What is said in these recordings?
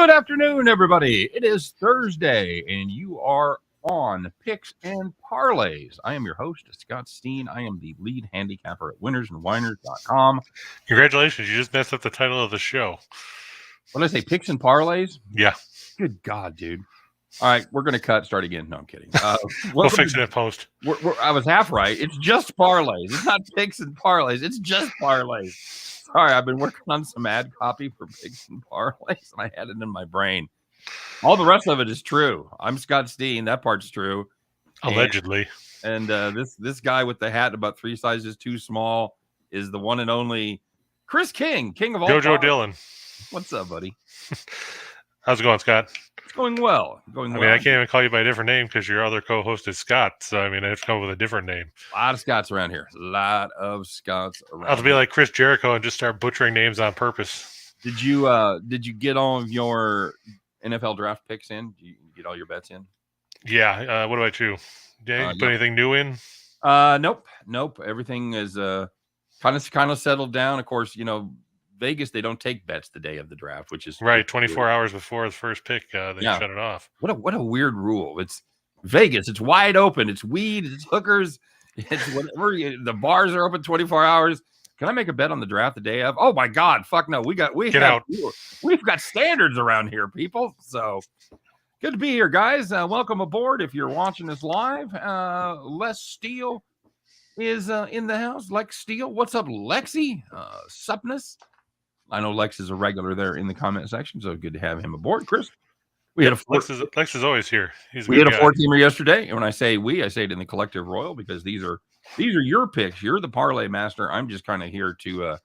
Good afternoon, everybody. It is Thursday, and you are on Picks and Parlays. I am your host, Scott Steen. I am the lead handicapper at winnersandwhiners.com. Congratulations. You just messed up the title of the show. What did I say, Picks and Parlays? Yeah. Good God, dude. All right, we're going to start again. No, I'm kidding. We'll fix it in post. I was half right. It's just Parlays. It's not Picks and Parlays. It's just Parlays. Sorry, I've been working on some ad copy for Picks and Parlays, and I had it in my brain. All the rest of it is true. I'm Scott Steen. That part's true. Allegedly. And this guy with the hat about 3 sizes too small is the one and only Chris King of all JoJo Dillon. What's up, buddy? How's it going, Scott? It's going well. I mean, I can't even call you by a different name because your other co-host is Scott. So, I mean, I have to come up with a different name. A lot of Scotts around here. I'll have to be like Chris Jericho and just start butchering names on purpose. Did you get all of your NFL draft picks in? Did you get all your bets in? Yeah. What about you? Did you put anything new in? Nope. Everything is kind of settled down. Of course, Vegas, they don't take bets the day of the draft, which is right. 24 hours before the first pick, they shut it off. What a weird rule. It's Vegas. It's wide open. It's weed. It's hookers. It's whatever. The bars are open 24 hours. Can I make a bet on the draft the day of? Oh my God! Fuck no. We've got standards around here, people. So good to be here, guys. Welcome aboard. If you're watching us live, Les Steele is in the house. Lex Steele. What's up, Lexi? Supness. I know Lex is a regular there in the comment section, so good to have him aboard. Chris, Lex is always here. We had a 4-teamer yesterday, and when I say we, I say it in the collective royal because these are your picks. You're the parlay master. I'm just kind of here to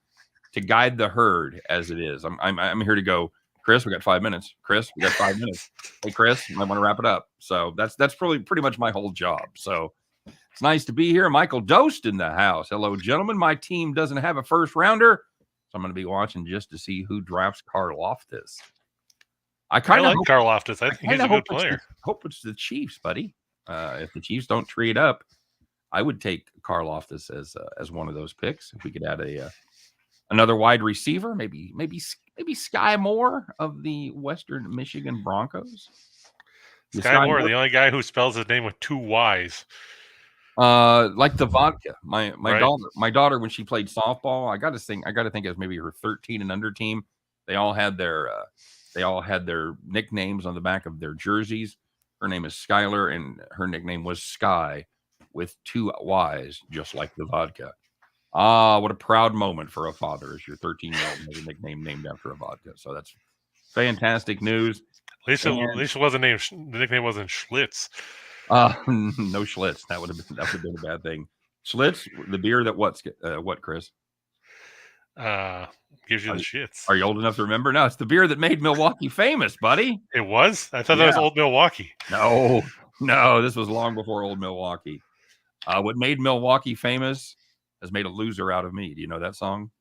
guide the herd as it is. I'm here to go. Chris, we got 5 minutes. Chris, we got 5 minutes. Hey, Chris, I want to wrap it up. So that's pretty much my whole job. So it's nice to be here. Michael Dost in the house. Hello, gentlemen. My team doesn't have a first rounder. I'm going to be watching just to see who drafts Karlaftis. I like Karlaftis. I think he's a good player. Hope it's the Chiefs, buddy. If the Chiefs don't trade up, I would take Karlaftis as one of those picks. If we could add another wide receiver, maybe Sky Moore of the Western Michigan Broncos. Sky Moore, the only guy who spells his name with 2 Y's. Like the vodka. My daughter, when she played softball, I got to think it was maybe her 13 and under team. They all had their nicknames on the back of their jerseys. Her name is Skylar, and her nickname was Sky with 2 Y's, just like the vodka. What a proud moment for a father as your 13-year-old has a nickname named after a vodka. So that's fantastic news. At least it wasn't named. The nickname wasn't Schlitz. No Schlitz. That would have been a bad thing. Schlitz, the beer that what, Chris? Gives you the shits. Are you old enough to remember? No, it's the beer that made Milwaukee famous, buddy. It was? I thought that was Old Milwaukee. No, this was long before Old Milwaukee. What made Milwaukee famous has made a loser out of me. Do you know that song?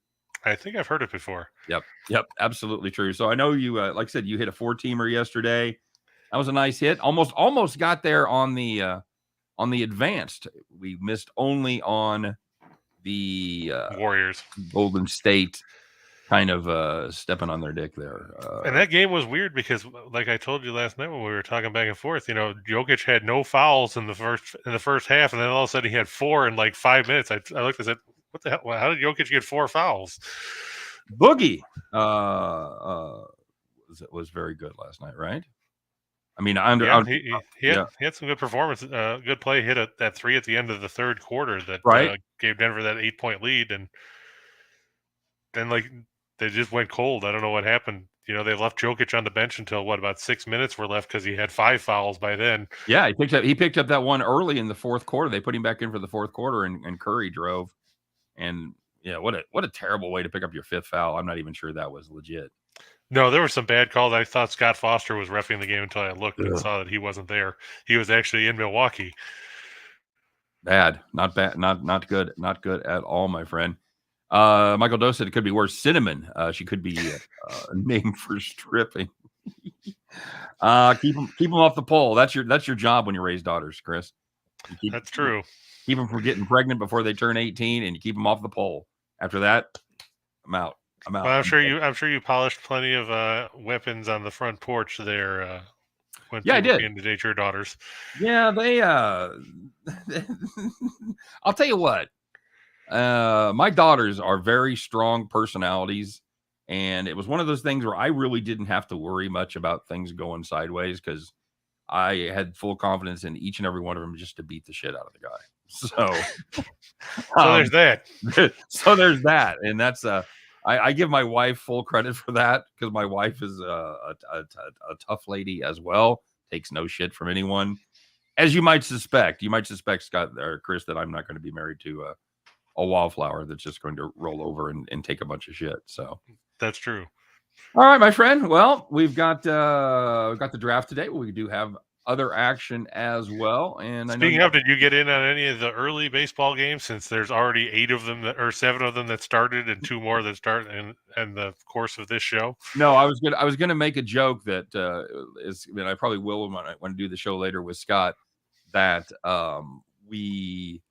I think I've heard it before. Yep, absolutely true. So I know you, like I said, you hit a 4-teamer yesterday. That was a nice hit. Almost got there on the advanced. We missed only on the Warriors. Golden State kind of stepping on their dick there. And that game was weird because, like I told you last night when we were talking back and forth, Jokic had no fouls in the first half, and then all of a sudden he had 4 in like 5 minutes. I looked and said, "What the hell? How did Jokic get 4 fouls?" Boogie was very good last night, right? I mean, he had some good performance, good play. Hit that 3 at the end of the third quarter that gave Denver that 8-point lead, and then they just went cold. I don't know what happened. They left Jokic on the bench until about 6 minutes were left because he had 5 fouls by then. Yeah, he picked up that one early in the fourth quarter. They put him back in for the fourth quarter, and Curry drove. And yeah, what a terrible way to pick up your 5th foul. I'm not even sure that was legit. No, there were some bad calls. I thought Scott Foster was reffing the game until I looked and saw that he wasn't there. He was actually in Milwaukee. Bad, not bad, not good at all, my friend. Michael Doe said it could be worse. Cinnamon, she could be named for stripping. Keep them off the pole. That's your job when you raise daughters, Chris. That's true. Keep them from getting pregnant before they turn 18, and you keep them off the pole. After that, I'm out. I'm out. Well, I'm sure you polished plenty of weapons on the front porch there. When I did. came to date your daughters. Yeah, they. I'll tell you what. My daughters are very strong personalities, and it was one of those things where I really didn't have to worry much about things going sideways because I had full confidence in each and every one of them just to beat the shit out of the guy. So there's that. So there's that, and that's I give my wife full credit for that because my wife is a tough lady as well. Takes no shit from anyone, as you might suspect. You might suspect, Scott or Chris, that I'm not going to be married to a wallflower that's just going to roll over and take a bunch of shit. So that's true. All right, my friend. Well, we've got the draft today. We do have other action as well. And speaking of, did you get in on any of the early baseball games? Since there's already 7 of them that started, and 2 more that start in the course of this show. No, I was gonna make a joke that I probably will when I do the show later with Scott. That we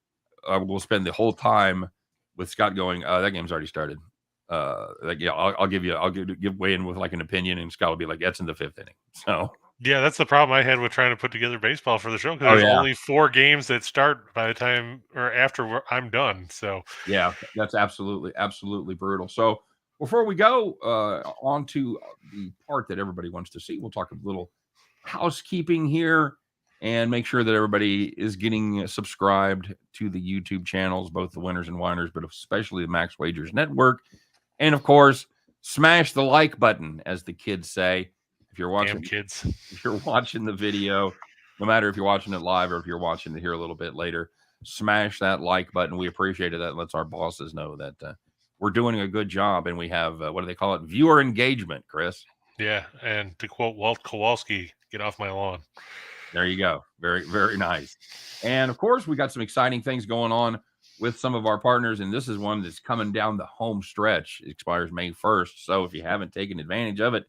will spend the whole time with Scott going, that game's already started. I'll give way in with like an opinion, and Scott will be like, that's in the 5th inning. So yeah, that's the problem I had with trying to put together baseball for the show, because there's only 4 games that start by the time or after I'm done. So yeah, that's absolutely brutal. So before we go on to the part that everybody wants to see, we'll talk a little housekeeping here and make sure that everybody is getting subscribed to the YouTube channels, both the Winners and Whiners, but especially the Max Wagers Network. And of course, smash the like button, as the kids say. If you're watching, if you're watching the video, no matter if you're watching it live or if you're watching it here a little bit later, smash that like button. We appreciate it. That lets our bosses know that we're doing a good job, and we have what do they call it? Viewer engagement, Chris. Yeah, and to quote Walt Kowalski, "Get off my lawn." There you go. Very, very nice. And of course, we got some exciting things going on with some of our partners, and this is one that's coming down the home stretch. It expires May 1st. So if you haven't taken advantage of it,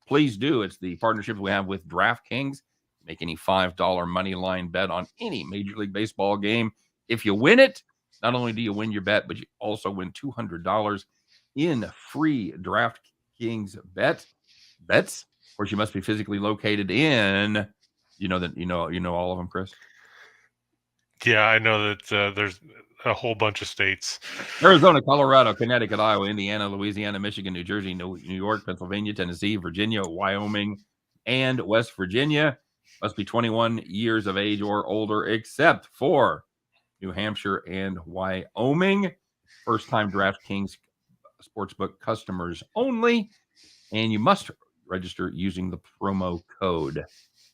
please do. It's the partnership we have with DraftKings. Make any $5 money line bet on any Major League Baseball game. If you win it, not only do you win your bet, but you also win $200 in free DraftKings bets. Of course, you must be physically located in, you know all of them, Chris? Yeah, I know that there's a whole bunch of states: Arizona, Colorado, Connecticut, Iowa, Indiana, Louisiana, Michigan, New Jersey, New York, Pennsylvania, Tennessee, Virginia, Wyoming, and West Virginia. Must be 21 years of age or older, except for New Hampshire and Wyoming. First-time DraftKings Sportsbook customers only, and you must register using the promo code.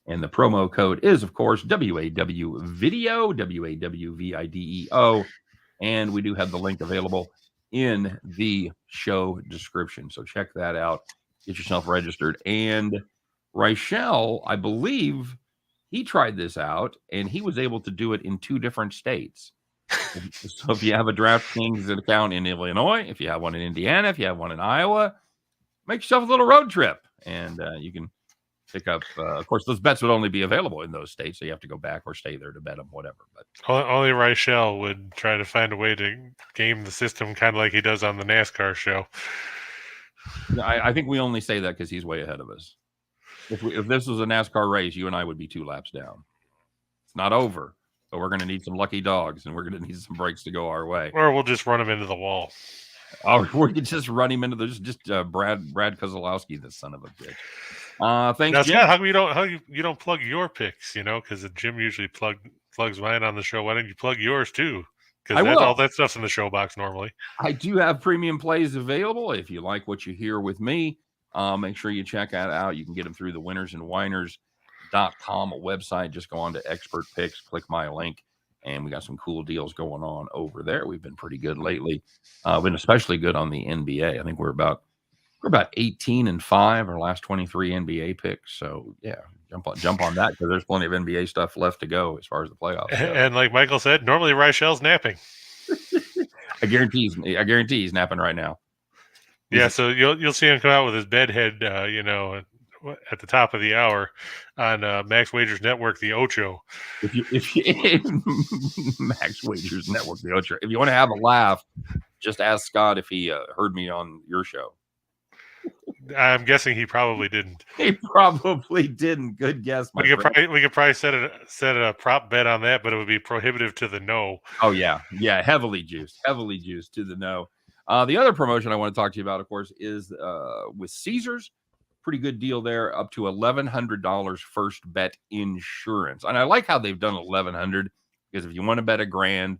And the promo code is, of course, WAW Video, WAWVIDEO. And we do have the link available in the show description. So check that out. Get yourself registered. And Reichel, I believe, he tried this out, and he was able to do it in 2 different states. So if you have a DraftKings account in Illinois, if you have one in Indiana, if you have one in Iowa, make yourself a little road trip. And you can pick up, of course, those bets would only be available in those states, so you have to go back or stay there to bet them, whatever. But only Reichel would try to find a way to game the system, kind of like he does on the NASCAR show. I think we only say that because he's way ahead of us. If this was a NASCAR race, you and I would be 2 laps down. It's not over, but we're going to need some lucky dogs, and we're going to need some breaks to go our way. Or we'll just run him into the wall. Oh, we could just run him into Brad Kozlowski, this son of a bitch. Thanks, now, Jim. Scott, how you don't plug your picks? Because Jim usually plugs mine on the show. Why don't you plug yours too? Because all that stuff's in the show box normally. I do have premium plays available. If you like what you hear with me, make sure you check that out. You can get them through the winnersandwhiners.com website. Just go on to Expert Picks, click my link, and we got some cool deals going on over there. We've been pretty good lately. Been especially good on the NBA. I think we're about 18-5 our last 23 NBA picks. So yeah, jump on that, because there's plenty of NBA stuff left to go as far as the playoffs go. And like Michael said, normally Reichel's napping. I guarantee he's napping right now. Yeah, so you'll see him come out with his bed head, at the top of the hour on Max Wagers Network, the Ocho. If you Max Wagers Network, the Ocho. If you want to have a laugh, just ask Scott if he heard me on your show. I'm guessing he probably didn't. He probably didn't. Good guess. We could probably set a prop bet on that, but it would be prohibitive to the no. Oh yeah, heavily juiced to the no. The other promotion I want to talk to you about, of course, is with Caesars. Pretty good deal there, up to $1,100 first bet insurance. And I like how they've done $1,100 because if you want to bet $1,000,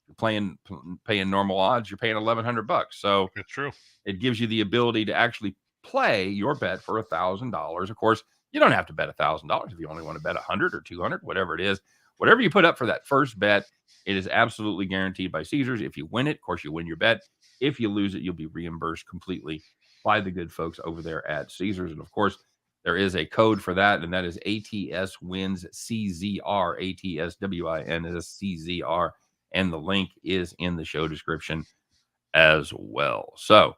you're paying normal odds, you're paying $1,100. So it's true. It gives you the ability to actually play your bet for $1,000. Of course, you don't have to bet $1,000 if you only want to bet 100 or 200, whatever it is. Whatever you put up for that first bet, it is absolutely guaranteed by Caesars. If you win it, of course, you win your bet. If you lose it, you'll be reimbursed completely by the good folks over there at Caesars. And of course, there is a code for that, and that is ATS wins CZR, ATSWINS and the link is in the show description as well. So,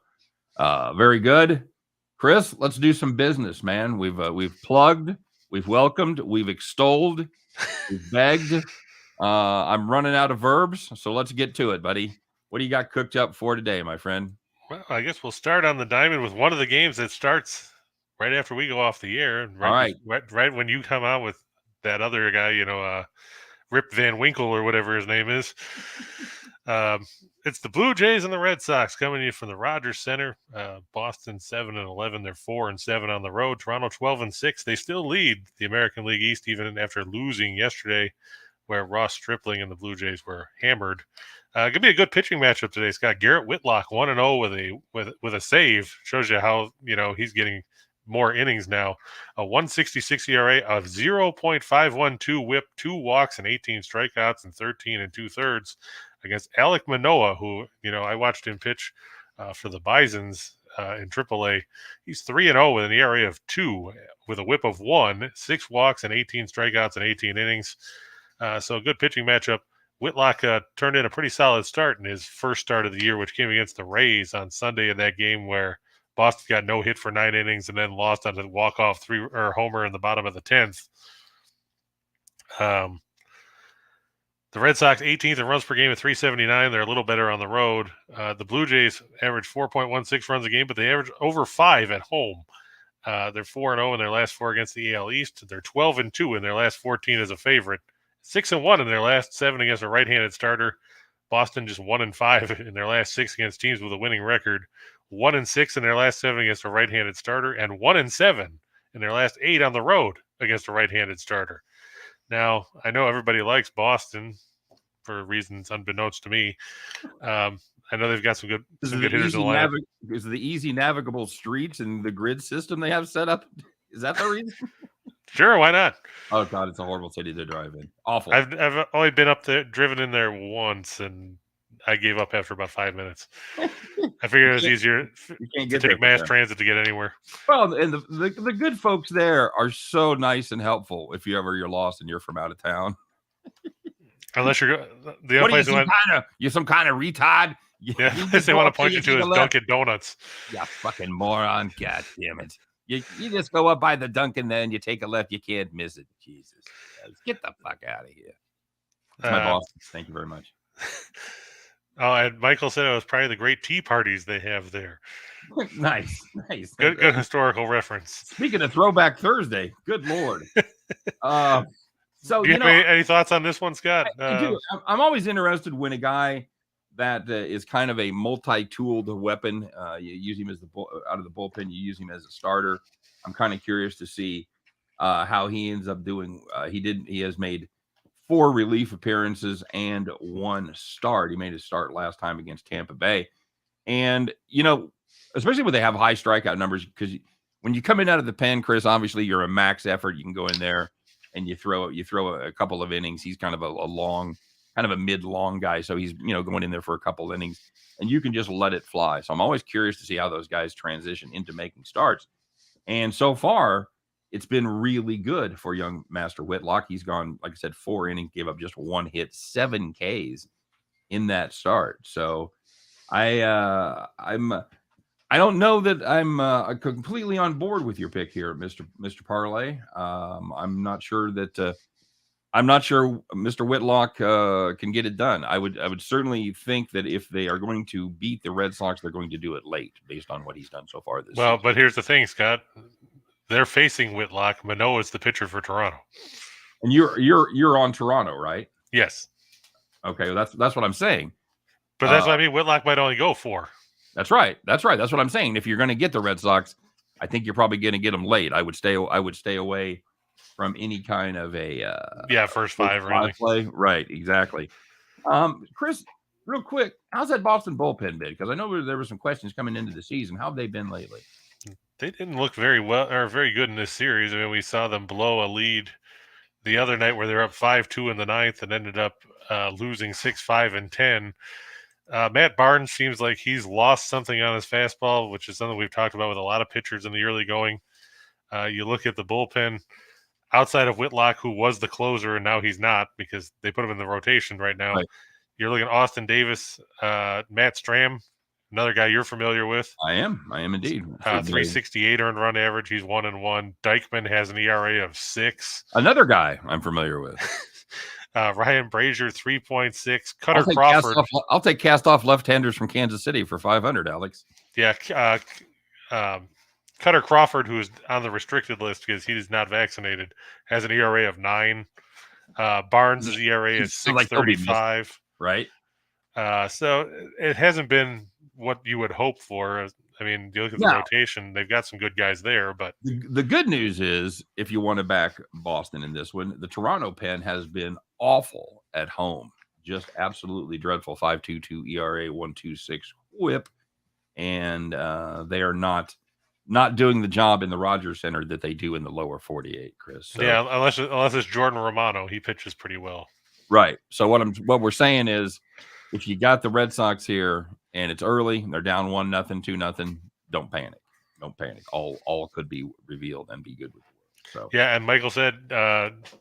very good, Chris. Let's do some business, man. We've plugged, we've welcomed, we've extolled, we've begged. I'm running out of verbs, so let's get to it, buddy. What do you got cooked up for today, my friend? Well, I guess we'll start on the diamond with one of the games that starts right after we go off the air. Right when you come out with that other guy, Rip Van Winkle or whatever his name is. It's the Blue Jays and the Red Sox coming in from the Rogers Center. Boston 7-11. They're 4-7 on the road. Toronto 12-6. They still lead the American League East even after losing yesterday, where Ross Stripling and the Blue Jays were hammered. Gonna be a good pitching matchup today. It's got Garrett Whitlock 1-0 with a save. Shows you how he's getting more innings now. A 1.66 ERA, a 0.512 WHIP, 2 walks and 18 strikeouts and 13 2/3 against Alek Manoah, who I watched him pitch for the Bisons in AAA. He's 3-0 with an ERA of 2, with a WHIP of 1, 6 walks and 18 strikeouts and 18 innings. So a good pitching matchup. Whitlock turned in a pretty solid start in his first start of the year, which came against the Rays on Sunday in that game where Boston got no hit for 9 innings and then lost on a walk-off homer in the bottom of the 10th. The Red Sox 18th in runs per game at 379. They're a little better on the road. The Blue Jays average 4.16 runs a game, but they average over 5 at home. They're 4-0 in their last 4 against the AL East. They're 12-2 in their last 14 as a favorite. 6-1 in their last 7 against a right-handed starter. Boston just 1-5 in their last 6 against teams with a winning record. 1-6 in their last 7 against a right-handed starter, and 1-7 in their last 8 on the road against a right-handed starter. Now, I know everybody likes Boston for reasons unbeknownst to me. I know they've got some good hitters in the lineup. Is it the easy navigable streets and the grid system they have set up? Is that the reason? Sure, why not? Oh God, it's a horrible city to drive in. Awful. I've only been up there, driven in there once, and I gave up after about 5 minutes. I figured it was easier to take mass transit to get anywhere. Well, and the good folks there are so nice and helpful if you're lost and you're from out of town. Unless you're the other place you're some kind of retard. Yeah, they want to point you to is Dunkin' Donuts. Yeah, fucking moron. God damn it. You just go up by the Dunkin' there and you take a left. You can't miss it. Jesus. Get the fuck out of here. That's my boss. Thank you very much. Oh, and Michael said it was probably the great tea parties they have there. Nice. Good historical reference. Speaking of Throwback Thursday, good Lord. So do you have any thoughts on this one, Scott? I do. I'm always interested when a guy that is kind of a multi-tooled weapon. You use him as out of the bullpen. You use him as a starter. I'm kind of curious to see how he ends up doing. He has made 4 relief appearances and 1 start. He made his start last time against Tampa Bay, and especially when they have high strikeout numbers, because when you come in out of the pen, Chris, obviously you're a max effort. You can go in there and you throw a couple of innings. He's kind of a mid-long guy. So he's, going in there for a couple innings and you can just let it fly. So I'm always curious to see how those guys transition into making starts. And so far it's been really good for young Master Whitlock. He's gone, like I said, 4 innings, gave up just 1 hit, 7 Ks in that start. So I'm I don't know that I'm completely on board with your pick here, Mr. Parlay. I'm not sure that Mr. Whitlock can get it done. I would certainly think that if they are going to beat the Red Sox, they're going to do it late, based on what he's done so far this season. But here's the thing, Scott. They're facing Whitlock. Manoah is the pitcher for Toronto. And you're on Toronto, right? Yes. Okay, that's what I'm saying. But that's what I mean. Whitlock might only go 4. That's right. That's what I'm saying. If you're going to get the Red Sox, I think you're probably going to get them late. I would stay away from any kind of a first 5 really. Play. Right, exactly. Chris, real quick, how's that Boston bullpen been? Because I know there were some questions coming into the season. How have they been lately? They didn't look very well or very good in this series. I mean, we saw them blow a lead the other night where they're up 5-2 in the 9th and ended up losing 6-5 and 10. Matt Barnes seems like he's lost something on his fastball, which is something we've talked about with a lot of pitchers in the early going. You look at the bullpen outside of Whitlock, who was the closer, and now he's not because they put him in the rotation right now. Right. You're looking at Austin Davis, Matt Stram, another guy you're familiar with. I am indeed. 368 earned run average. He's 1-1. Dykman has an ERA of 6. Another guy I'm familiar with. Ryan Brazier, 3.6. Cutter Crawford. I'll take cast-off left-handers from Kansas City for 500, Alex. Yeah. Cutter Crawford, who is on the restricted list because he is not vaccinated, has an ERA of 9. Barnes' ERA is 6.35. Right. So it hasn't been what you would hope for. I mean, you look at the rotation, they've got some good guys there, but the good news is, if you want to back Boston in this one, the Toronto pen has been awful at home. Just absolutely dreadful. 5.22 ERA, 1.26 whip. And they are not doing the job in the Rogers Center that they do in the lower 48, Chris. So, yeah, unless it's Jordan Romano, he pitches pretty well. Right. So what we're saying is, if you got the Red Sox here and it's early, and they're down 1-0, 2-0, don't panic. Don't panic. All could be revealed and be good with the world. So yeah, and Michael said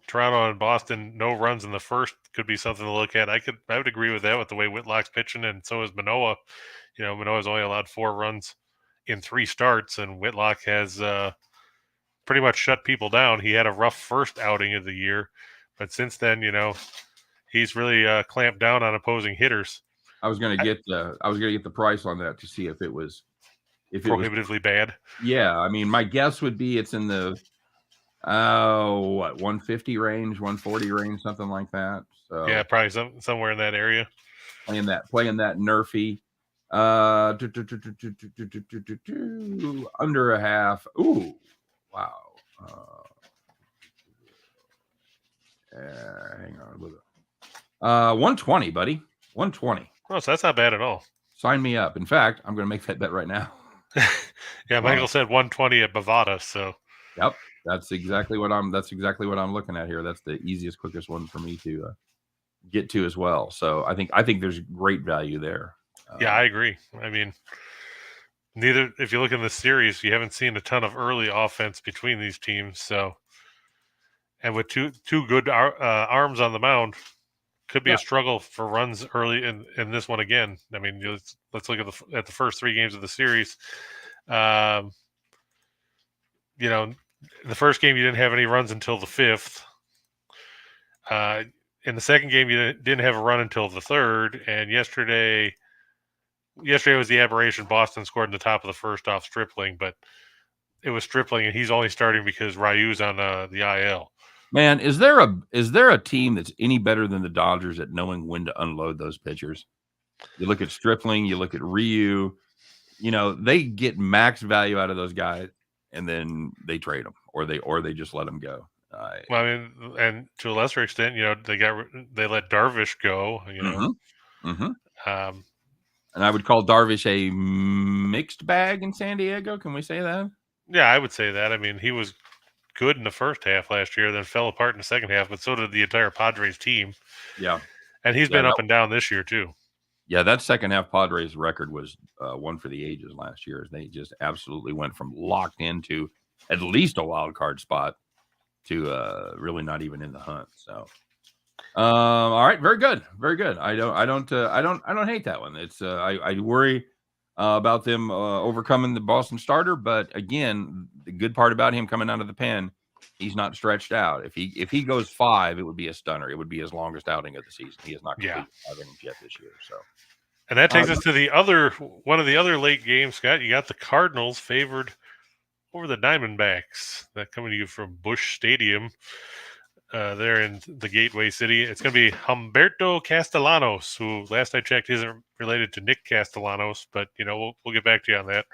Toronto and Boston, no runs in the first could be something to look at. I would agree with that with the way Whitlock's pitching, and so is Manoah. You know, Manoah's only allowed 4 runs in 3 starts, and Whitlock has pretty much shut people down. He had a rough first outing of the year, but since then, you know, he's really clamped down on opposing hitters. I was going to get the price on that to see if it was prohibitively bad. Yeah, I mean, my guess would be it's in the 150 range, 140 range, something like that. So yeah, probably somewhere in that area. Playing that nerfy. Under a half. Ooh, wow. Hang on. 120, buddy. 120. Oh, so that's not bad at all. Sign me up. In fact, I'm going to make that bet right now. Yeah, Michael said 120 at Bovada, so. Yep, that's exactly what I'm looking at here. That's the easiest, quickest one for me to get to as well. So I think there's great value there. Yeah, I agree. I mean, if you look in the series, you haven't seen a ton of early offense between these teams. So, and with two good arms on the mound, could be a struggle for runs early in this one again. I mean, let's look at the first 3 games of the series. You know, the first game you didn't have any runs until the 5th. In the second game, you didn't have a run until the 3rd, and yesterday was the aberration. Boston scored in the top of the first off Stripling, but it was Stripling, and he's only starting because Ryu's on the IL. Man, is there a team that's any better than the Dodgers at knowing when to unload those pitchers? You look at Stripling, you look at Ryu. You know, they get max value out of those guys, and then they trade them, or they just let them go. Well, I mean, and to a lesser extent, you know, they let Darvish go. You know. Mm-hmm. And I would call Darvish a mixed bag in San Diego. Can we say that? Yeah, I would say that. I mean, he was good in the first half last year, then fell apart in the second half, but so did the entire Padres team. Yeah. And he's been up and down this year, too. Yeah, that second half Padres record was one for the ages last year. They just absolutely went from locked into at least a wild card spot to really not even in the hunt. So, all right, very good, very good. I don't hate that one. It's I worry about them overcoming the Boston starter. But again, the good part about him coming out of the pen, he's not stretched out. If he goes 5, it would be a stunner. It would be his longest outing of the season. He has not completed 5 innings yet this year. So, and that takes us to one of the other late games, Scott. You got the Cardinals favored over the Diamondbacks. That coming to you from Busch Stadium. There in the Gateway City. It's going to be Humberto Castellanos, who last I checked isn't related to Nick Castellanos, but we'll get back to you on that.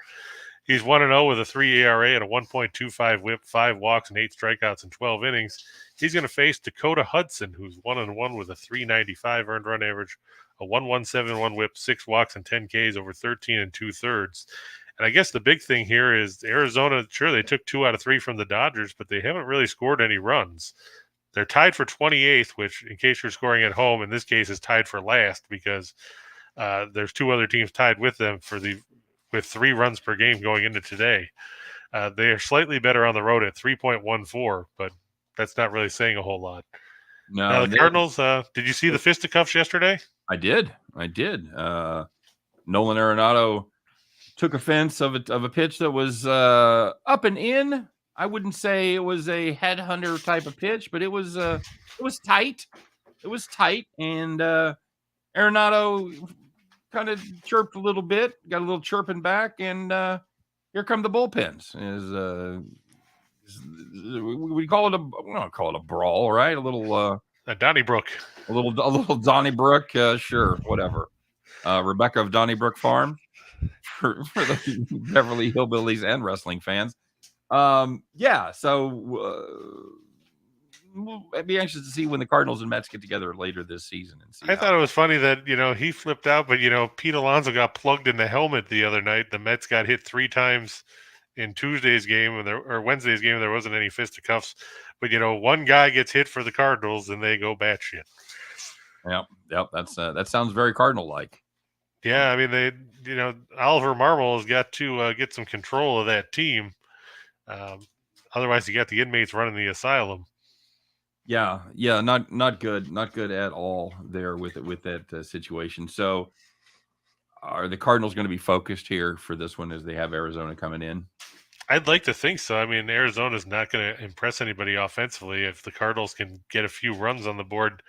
He's 1-0 with a 3 ERA and a 1.25 WHIP, 5 walks and 8 strikeouts in 12 innings. He's going to face Dakota Hudson, who's 1-1 with a 3.95 earned run average, a 1.171 WHIP, 6 walks and 10 Ks over 13 2/3. And I guess the big thing here is Arizona. Sure, they took 2 out of 3 from the Dodgers, but they haven't really scored any runs. They're tied for 28th, which, in case you're scoring at home, in this case is tied for last because there's 2 other teams tied with them with 3 runs per game going into today. They are slightly better on the road at 3.14, but that's not really saying a whole lot. No, now, the Cardinals, did you see the fisticuffs yesterday? I did. Nolan Arenado took offense of a pitch that was up and in. I wouldn't say it was a headhunter type of pitch, but it was tight. It was tight, and Arenado kind of chirped a little bit, got a little chirping back, and here come the bullpens. We call it we don't call it a brawl, right? A little a Donnybrook, a little Donnybrook, sure, whatever. Rebecca of Donnybrook Farm for the Beverly Hillbillies and wrestling fans. So I'd be anxious to see when the Cardinals and Mets get together later this season. And see. I thought it was funny that he flipped out, but Pete Alonso got plugged in the helmet the other night. The Mets got hit 3 times in Tuesday's game, or Wednesday's game. There wasn't any fisticuffs, but one guy gets hit for the Cardinals and they go batshit. Yep. That sounds very Cardinal-like. Yeah, I mean Oliver Marmol has got to get some control of that team. Otherwise, you got the inmates running the asylum. Yeah, not good at all there with that situation. So, are the Cardinals going to be focused here for this one as they have Arizona coming in? I'd like to think so. I mean, Arizona's not going to impress anybody offensively. If the Cardinals can get a few runs on the board,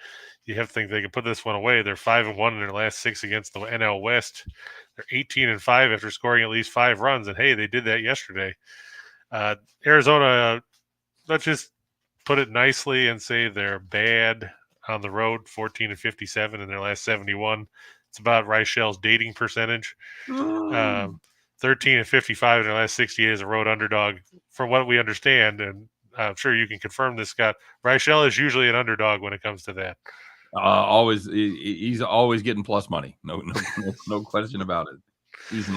you have to think they can put this one away. They're 5-1 in their last 6 against the NL West. They're 18-5 after scoring at least 5 runs, and hey, they did that yesterday. Arizona, let's just put it nicely and say they're bad on the road, 14-57 in their last 71. It's about Reichel's dating percentage. 13-55 in their last 68 as a road underdog, from what we understand, and I'm sure you can confirm this, Scott. Reichel is usually an underdog when it comes to that. He's always getting plus money. No question about it. He's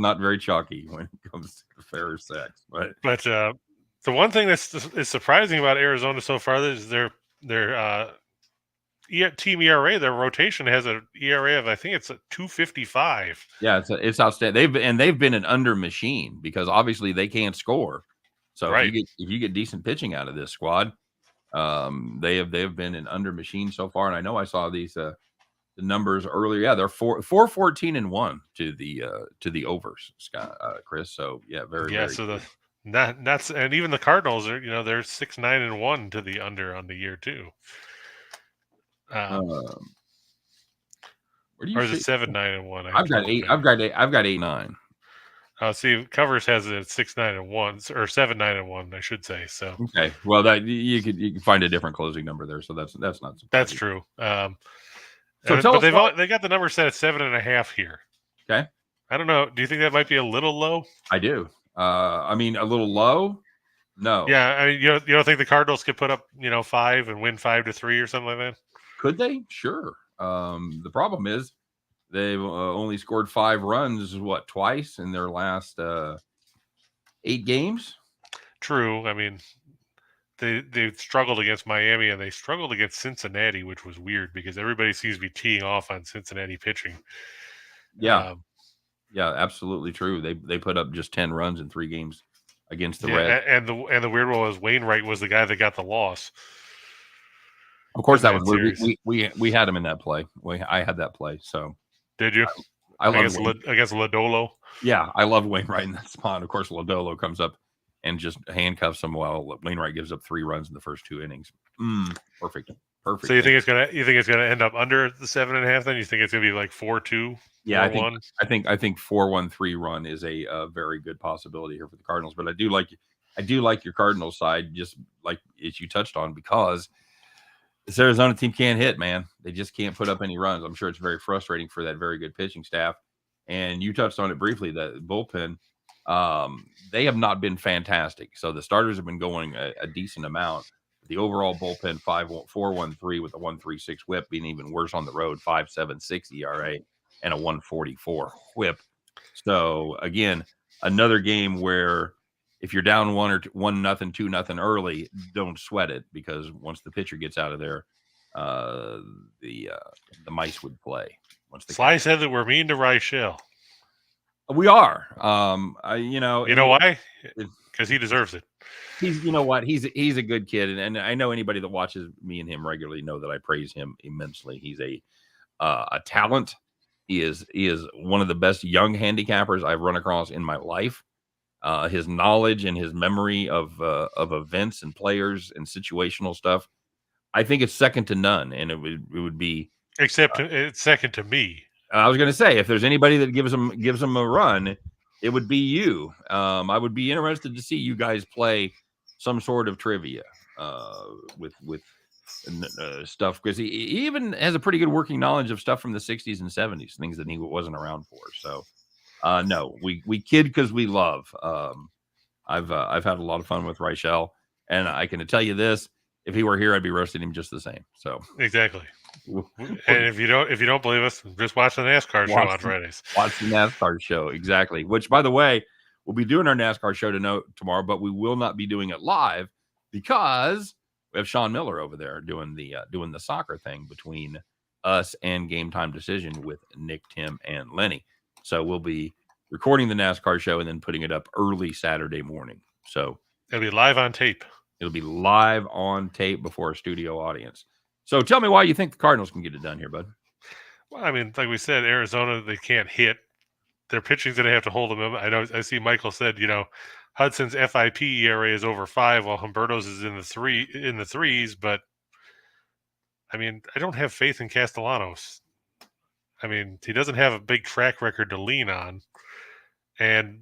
not very chalky when it comes to fair sex. But the one thing is surprising about Arizona so far is their team ERA. Their rotation has an ERA of, I think it's a 2.55. Yeah, it's outstanding. They've been an under machine because obviously they can't score. So right. if you get decent pitching out of this squad, they have been an under machine so far. And I know I saw these the numbers earlier. Yeah, they're 4-14-1 to the overs, Scott, Chris. So yeah, very so that's and even the Cardinals are they're 6-9-1 to the under on the year too. Where do you? Or is it 7-9-1? I've got 8-9. See, Covers has it at 6-9-1 or 7-9-1, I should say. So okay, well that you can find a different closing number there. So that's not surprising. That's true. So they got the number set at 7.5 here. Okay. I don't know. Do you think that might be a little low? I do. I mean, a little low. No. Yeah. I mean, you don't think the Cardinals could put up 5 and win 5-3 or something like that? Could they? Sure. The problem is they've only scored 5 runs. Twice in their last 8 games? True. I mean, they struggled against Miami and they struggled against Cincinnati, which was weird because everybody seems to be teeing off on Cincinnati pitching. Yeah. Absolutely true. They put up just 10 runs in 3 games against the Reds. And the weird one was Wainwright was the guy that got the loss. Of course, that was we had him in that play. I had that play. So did you? I love against Lodolo. Yeah, I love Wainwright in that spot. Of course, Lodolo comes up and just handcuffs him while Wainwright gives up 3 runs in the first 2 innings. Perfect. So you think it's gonna end up under the 7.5? Then you think it's gonna be like 4-2? Yeah, I think 4-1-3 run is a very good possibility here for the Cardinals. But I do like your Cardinals side, just like as you touched on, because this Arizona team can't hit, man. They just can't put up any runs. I'm sure it's very frustrating for that very good pitching staff. And you touched on it briefly, the bullpen, they have not been fantastic. So the starters have been going a decent amount. The overall bullpen 4.13 with a 1.36 whip, being even worse on the road, 5.76 ERA and a 1.44 whip. So again, another game where if you're down 1-0, 2-0 early, don't sweat it, because once the pitcher gets out of there, the mice would play. Sly said that we're mean to Reichel. We are. You know why? Because he deserves it. He's, you know what? He's a good kid, and I know anybody that watches me and him regularly know that I praise him immensely. He's a talent. He is one of the best young handicappers I've run across in my life. His knowledge and his memory of events and players and situational stuff, I think it's second to none, and it would be. Except it's second to me. I was going to say, if there's anybody that gives them a run, it would be you. I would be interested to see you guys play some sort of trivia with stuff, because he even has a pretty good working knowledge of stuff from the 60s and 70s, things that he wasn't around for. So no, we kid because we love. I've had a lot of fun with Reichel, and I can tell you this: if he were here, I'd be roasting him just the same. So exactly. And if you don't believe us, just watch the NASCAR show on Fridays. Watch the NASCAR show, exactly. Which, by the way, we'll be doing our NASCAR show tomorrow, but we will not be doing it live because we have Sean Miller over there doing the soccer thing between us and Game Time Decision with Nick, Tim, and Lenny. So we'll be recording the NASCAR show and then putting it up early Saturday morning. So it'll be live on tape. It'll be live on tape before a studio audience. So tell me why you think the Cardinals can get it done here, bud. Well, I mean, like we said, Arizona, they can't hit. Their pitching's going to have to hold them. I see Michael said, Hudson's FIP ERA is over 5, while Humberto's is in the threes. But I mean, I don't have faith in Castellanos. I mean, he doesn't have a big track record to lean on. And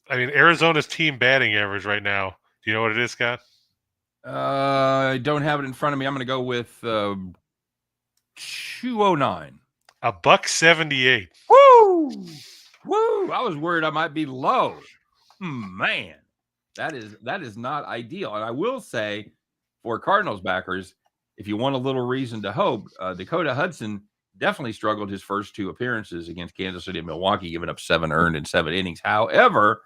I mean, Arizona's team batting average right now, do you know what it is, Scott? I don't have it in front of me. I'm going to go with 209. $178. Woo! I was worried I might be low. Man, that is not ideal. And I will say, for Cardinals backers, if you want a little reason to hope, Dakota Hudson definitely struggled his first 2 appearances against Kansas City and Milwaukee, giving up 7 earned in 7 innings. However,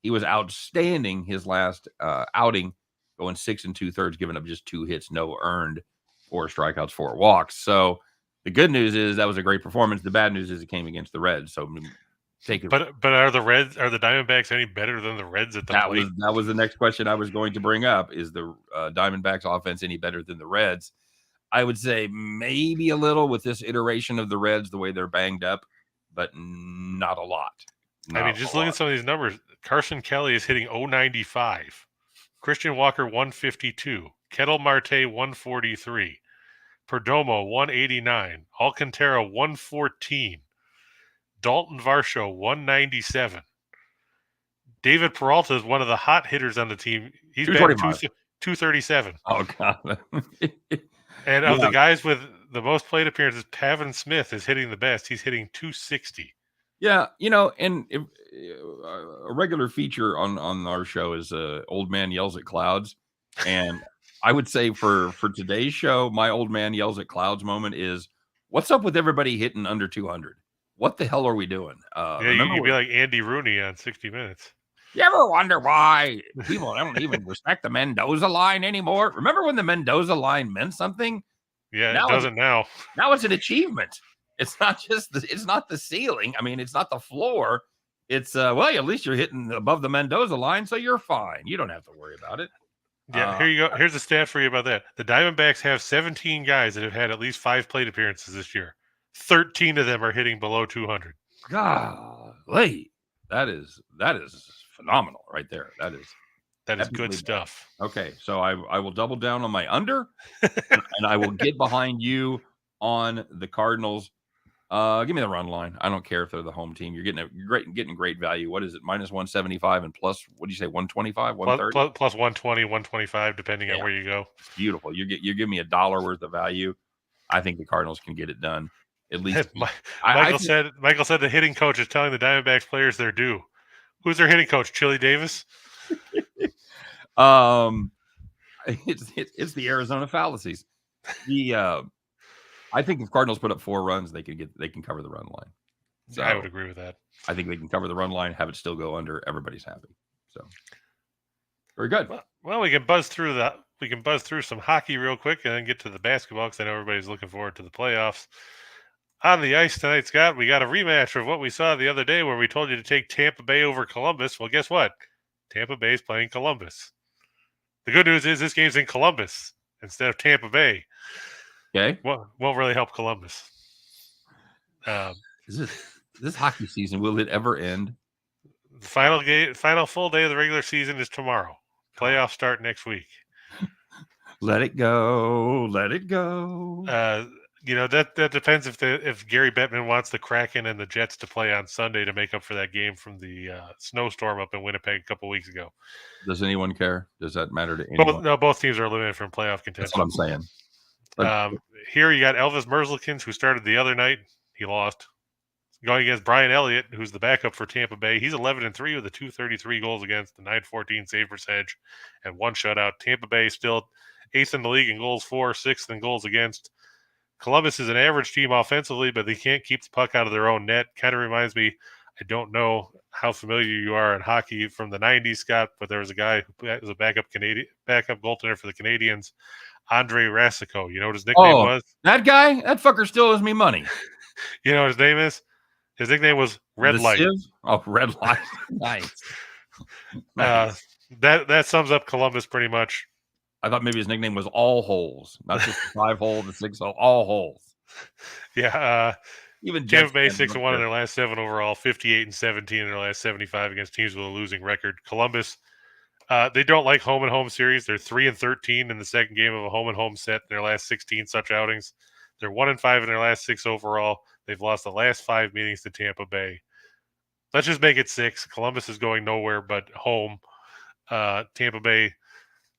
he was outstanding his last outing, going 6 2/3, giving up just 2 hits, no earned, 4 strikeouts, 4 walks. So the good news is that was a great performance. The bad news is it came against the Reds. So take it. But are the Diamondbacks any better than the Reds at the plate? That was the next question I was going to bring up. Is the Diamondbacks offense any better than the Reds? I would say maybe a little with this iteration of the Reds, the way they're banged up, but not a lot. I mean, just look at some of these numbers. Carson Kelly is hitting 095. Christian Walker 152, Kettle Marte 143, Perdomo 189, Alcantara 114, Dalton Varsho 197. David Peralta is one of the hot hitters on the team. He's batting 237. Oh God! And of the guys with the most plate appearances, Pavin Smith is hitting the best. He's hitting 260. Yeah, and a regular feature on our show is Old Man Yells at Clouds. And I would say for today's show, my Old Man Yells at Clouds moment is, what's up with everybody hitting under 200? What the hell are we doing? You'd be like Andy Rooney on 60 Minutes. You ever wonder why people don't even respect the Mendoza line anymore? Remember when the Mendoza line meant something? Yeah, it doesn't now. Now it's an achievement. It's not it's not the ceiling. I mean, it's not the floor. It's at least you're hitting above the Mendoza line, so you're fine. You don't have to worry about it. Yeah, here you go. Here's a stat for you about that. The Diamondbacks have 17 guys that have had at least 5 plate appearances this year. 13 of them are hitting below 200. Golly, that is phenomenal right there. That is good stuff. Okay, so I will double down on my under, and I will get behind you on the Cardinals. Give me the run line. I don't care if they're the home team. You're getting great value. What is it? Minus 175 and plus, what do you say? 125, 130? Plus 120, 125, depending on where you go. It's beautiful. You give me $1 worth of value. I think the Cardinals can get it done. At least Michael said the hitting coach is telling the Diamondbacks players they're due. Who's their hitting coach? Chili Davis? It's the Arizona fallacies. I think if Cardinals put up 4 runs, they can cover the run line. So I would agree with that. I think they can cover the run line, have it still go under. Everybody's happy. So very good. Well, we can buzz through that. We can buzz through some hockey real quick and then get to the basketball because I know everybody's looking forward to the playoffs. On the ice tonight, Scott, we got a rematch of what we saw the other day where we told you to take Tampa Bay over Columbus. Well, guess what? Tampa Bay is playing Columbus. The good news is this game's in Columbus instead of Tampa Bay. Okay. Well, won't really help Columbus. This hockey season, will it ever end? The final full day of the regular season is tomorrow. Playoffs start next week. Let it go. Let it go. That depends if Gary Bettman wants the Kraken and the Jets to play on Sunday to make up for that game from the snowstorm up in Winnipeg a couple weeks ago. Does anyone care? Does that matter to anyone? Both teams are eliminated from playoff contention. That's what I'm saying. Here you got Elvis Merzlikins, who started the other night. He lost. Going against Brian Elliott, who's the backup for Tampa Bay. He's 11-3 with a 233 goals against, the 914 save percentage, and 1 shutout. Tampa Bay still 8th in the league in goals for, 6th in goals against. Columbus is an average team offensively, but they can't keep the puck out of their own net. Kind of reminds me, I don't know how familiar you are in hockey from the 90s, Scott, but there was a guy who was a backup goaltender for the Canadians, Andre Rasico. You know what his nickname was? That guy? That fucker still owes me money. You know what his name is? His nickname was Red Light. Red Light. Nice. That sums up Columbus pretty much. I thought maybe his nickname was All Holes, not just the 5-hole, the 6-hole, all holes. Yeah. Even Tampa Bay 6-1 in their last 7 overall, 58-17 in their last 75 against teams with a losing record. Columbus, they don't like home and home series. They're 3-13 in the second game of a home and home set in their last 16 such outings. They're 1-5 in their last 6 overall. They've lost the last 5 meetings to Tampa Bay. Let's just make it 6. Columbus is going nowhere but home. Tampa Bay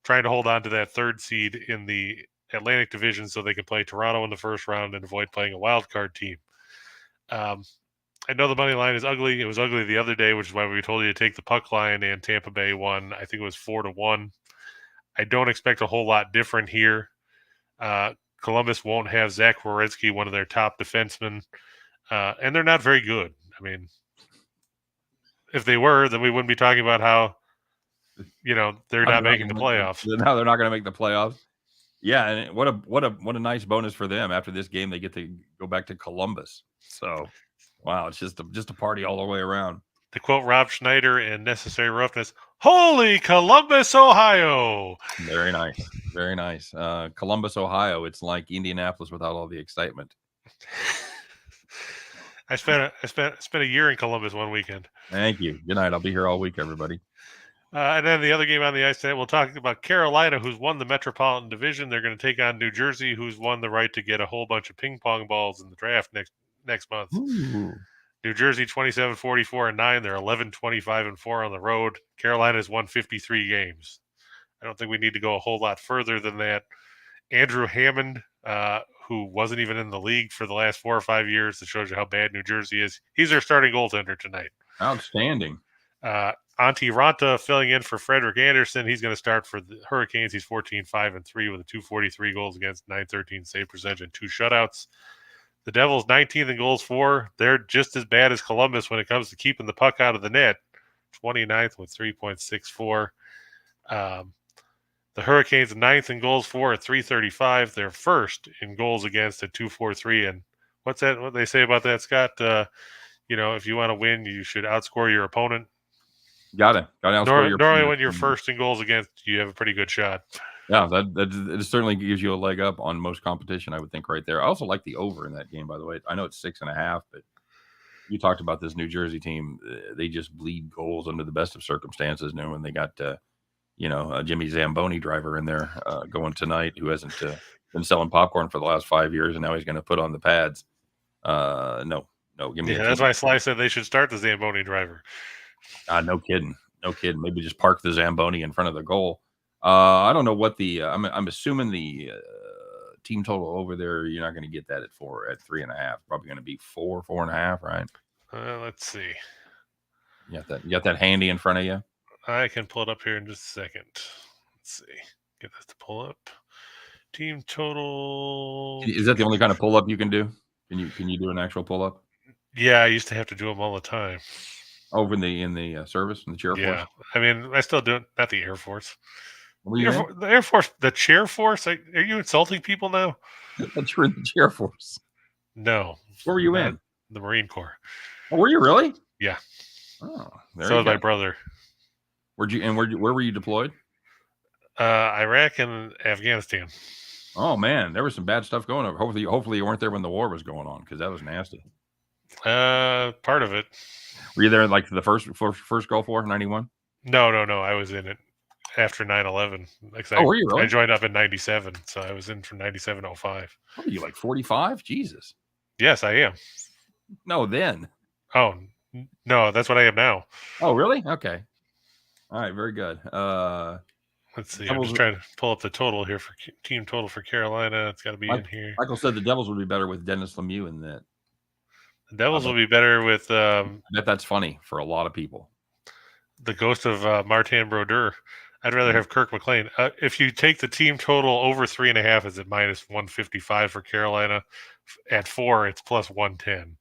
trying to hold on to that 3rd seed in the Atlantic Division so they can play Toronto in the first round and avoid playing a wild card team. I know the money line is ugly. It was ugly the other day, which is why we told you to take the puck line, and Tampa Bay won. I think it was 4-1. I don't expect a whole lot different here. Columbus won't have Zach Werenski, one of their top defensemen, and they're not very good. I mean, if they were, then we wouldn't be talking about how, they're not making the playoffs. No, they're not going to make the playoffs. Yeah, and what a nice bonus for them. After this game, they get to go back to Columbus. So, wow, it's just a party all the way around. To quote Rob Schneider in Necessary Roughness, "Holy Columbus, Ohio!" Very nice, very nice. Columbus, Ohio. It's like Indianapolis without all the excitement. I spent a year in Columbus one weekend. Thank you. Good night. I'll be here all week, everybody. And then the other game on the ice tonight, we'll talk about Carolina, who's won the Metropolitan Division. They're going to take on New Jersey, who's won the right to get a whole bunch of ping pong balls in the draft next month. Ooh. New Jersey 27-44-9. They're 11-25-4 on the road. Carolina's won 53 games. I don't think we need to go a whole lot further than that. Andrew Hammond, who wasn't even in the league for the last 4 or 5 years, that shows you how bad New Jersey is. He's their starting goaltender tonight. Outstanding. Antti Ranta filling in for Frederick Anderson. He's going to start for the Hurricanes. He's 14-5-3 with a 243 goals against, 913 save percentage, and 2 shutouts. The Devils 19th in goals for. They're just as bad as Columbus when it comes to keeping the puck out of the net. 29th with 3.64. The Hurricanes 9th in goals for at 335. They're first in goals against at 243. And what's that? What they say about that, Scott? If you want to win, you should outscore your opponent. Got it. Normally, when you're first in goals against, you have a pretty good shot. Yeah, that certainly gives you a leg up on most competition, I would think, right there. I also like the over in that game, by the way. I know it's 6.5, but You talked about this New Jersey team. They just bleed goals under the best of circumstances. Now, when they got, a Jimmy Zamboni driver in there going tonight, who hasn't been selling popcorn for the last 5 years, and now he's going to put on the pads. No, give me. Yeah, that's why Sly said they should start the Zamboni driver. No kidding. Maybe just park the Zamboni in front of the goal. I don't know what the. I'm assuming the team total over there. You're not going to get that at 3.5. Probably going to be 4.5, right? Let's see. You got that handy in front of you? I can pull it up here in just a second. Let's see. Get this to pull up. Team total. Is that the only kind of pull up you can do? Can you do an actual pull up? Yeah, I used to have to do them all the time. Over in the service, in the chair force? Yeah, I mean, I still do it. Not the Air Force. The Air Force, the chair force? Are you insulting people now? That you're in the chair force. No. Where were you in? The Marine Corps. Oh, were you really? Yeah. Oh, so was my brother. Where were you deployed? Iraq and Afghanistan. Oh man, there was some bad stuff going on. Hopefully you weren't there when the war was going on, because that was nasty. Part of it. Were you there like the first Gulf War, 91? No. I was in it after 9/11. Were you really? I joined up in 97, so I was in from 97 to 05. What are you, like 45? Jesus. Yes, I am. No, then. Oh, no, that's what I am now. Oh, really? Okay. All right, very good. Let's see. I'm just trying to pull up the total here for team total for Carolina. It's got to be in here. Michael said the Devils would be better with Dennis Lemieux in that. The Devils will be better with. I bet that's funny for a lot of people. The ghost of Martin Brodeur. I'd rather have Kirk McLean. If you take the team total over 3.5, is at -155 for Carolina. At 4, it's +110.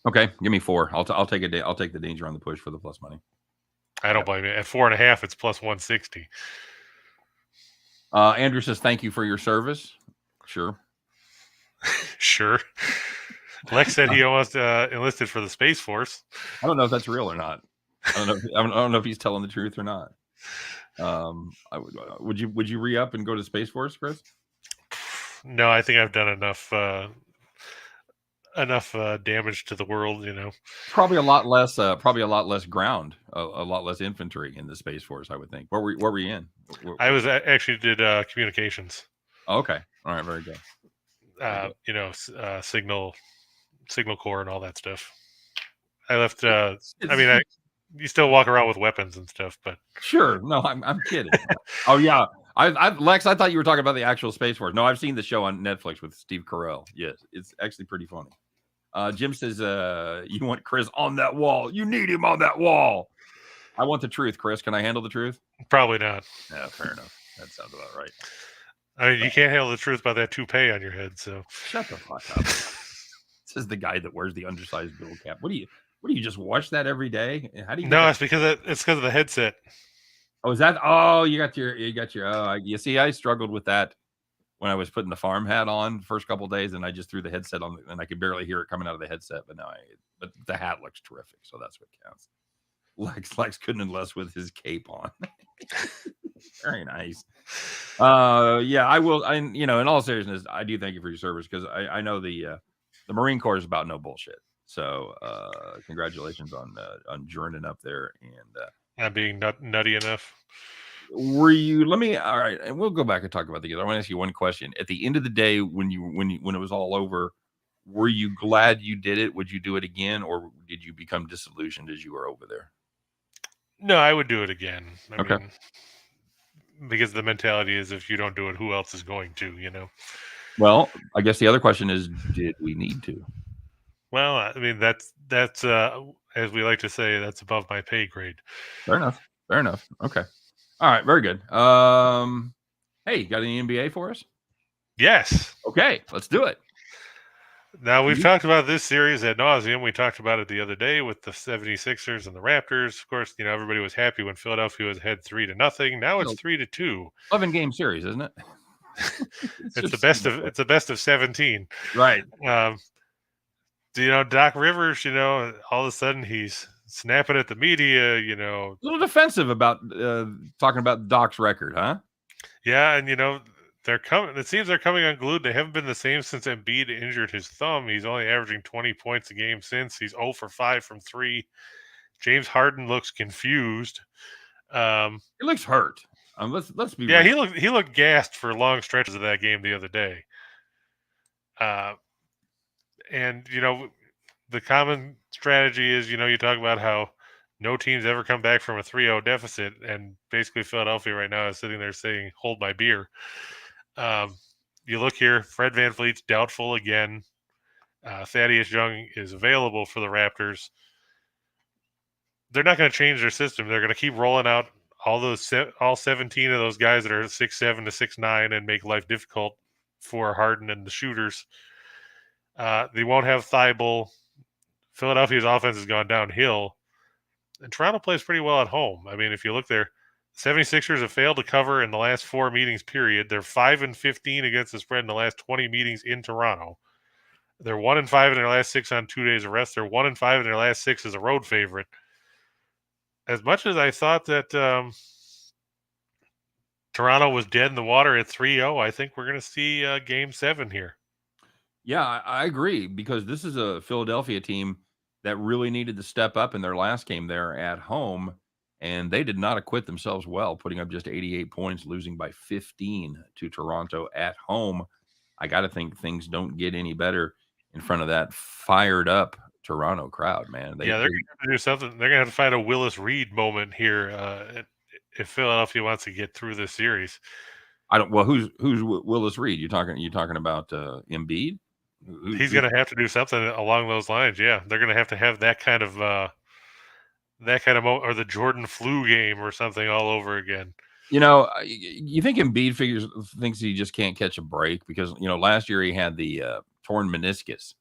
Okay, give me 4. I'll take a I'll take the danger on the push for the plus money. I don't blame you. At 4.5, it's +160. Andrew says thank you for your service. Sure. Sure. Lex said he almost enlisted for the Space Force. I don't know if that's real or not. I don't know if he's telling the truth or not. Would you re-up and go to Space Force, Chris? No, I think I've done enough damage to the world. Probably a lot less ground, a lot less infantry in the Space Force, I would think. Where were you in? I was actually did communications. Oh, okay, all right, very good. Signal corps and all that stuff. I left. You still walk around with weapons and stuff, but sure. No, I'm kidding. Oh yeah, Lex, I thought you were talking about the actual Space Force. No, I've seen the show on Netflix with Steve Carell. Yes, it's actually pretty funny. Jim says, "You want Chris on that wall? You need him on that wall." I want the truth, Chris. Can I handle the truth? Probably not. Yeah, fair enough. That sounds about right. I mean, you can't handle the truth by that toupee on your head. So shut the fuck up. This is the guy that wears the undersized bill cap. What do you just watch that every day? How do you? No, it's because of the headset. Oh, is that? Oh, you got your. You see, I struggled with that when I was putting the farm hat on the first couple of days, and I just threw the headset on, and I could barely hear it coming out of the headset. But but the hat looks terrific, so that's what counts. Lex couldn't unless with his cape on. Very nice. Yeah, I will. In all seriousness, I do thank you for your service, because I know the Marine Corps is about no bullshit. So congratulations on joining up there and being nutty enough. Were you? All right, and we'll go back and talk about the games. I want to ask you one question. At the end of the day, when it was all over, were you glad you did it? Would you do it again, or did you become disillusioned as you were over there? No, I would do it again. I okay. mean, because the mentality is, if you don't do it, who else is going to? Well, I guess the other question is, did we need to? Well, I mean, that's as we like to say, that's above my pay grade. Fair enough. Okay. All right. Very good. Hey, got any NBA for us? Yes. Okay, let's do it. Now, we've talked about this series ad nauseum. We talked about it the other day with the 76ers and the Raptors. Of course, everybody was happy when Philadelphia was ahead 3-0. Now it's 3-2. 11-game series, isn't it? It's the best of 17. Right. Doc Rivers, all of a sudden he's snapping at the media, A little defensive about talking about Doc's record, huh? Yeah, and they're coming. It seems they're coming unglued. They haven't been the same since Embiid injured his thumb. He's only averaging 20 points a game since. He's 0 for 5 from 3. James Harden looks confused. He looks hurt. Let's be yeah, real. he looked gassed for long stretches of that game the other day. And the common strategy is, you talk about how no team's ever come back from a 3-0 deficit, and basically Philadelphia right now is sitting there saying, "Hold my beer." You look here, Fred VanVleet's doubtful again. Thaddeus Young is available for the Raptors. They're not going to change their system. They're going to keep rolling out all 17 of those guys that are 6'7" to 6'9" and make life difficult for Harden and the shooters. They won't have Thibault. Philadelphia's offense has gone downhill, and Toronto plays pretty well at home. I mean, if you look there, 76ers have failed to cover in the last 4 meetings, period. They're 5-15 against the spread in the last 20 meetings in Toronto. They're 1-5 in their last 6 on 2 days of rest. They're 1-5 in their last 6 as a road favorite. As much as I thought that Toronto was dead in the water at 3-0, I think we're going to see Game 7 here. Yeah, I agree, because this is a Philadelphia team that really needed to step up in their last game there at home, and they did not acquit themselves well, putting up just 88 points, losing by 15 to Toronto at home. I got to think things don't get any better in front of that fired up Toronto crowd, man. They're going to have to do something. They're going to have to find a Willis Reed moment here if Philadelphia wants to get through this series. Who's Willis Reed? You talking about Embiid? He's going to have to do something along those lines. Yeah, they're going to have that kind of or the Jordan flu game or something all over again. You think Embiid thinks he just can't catch a break because last year he had the torn meniscus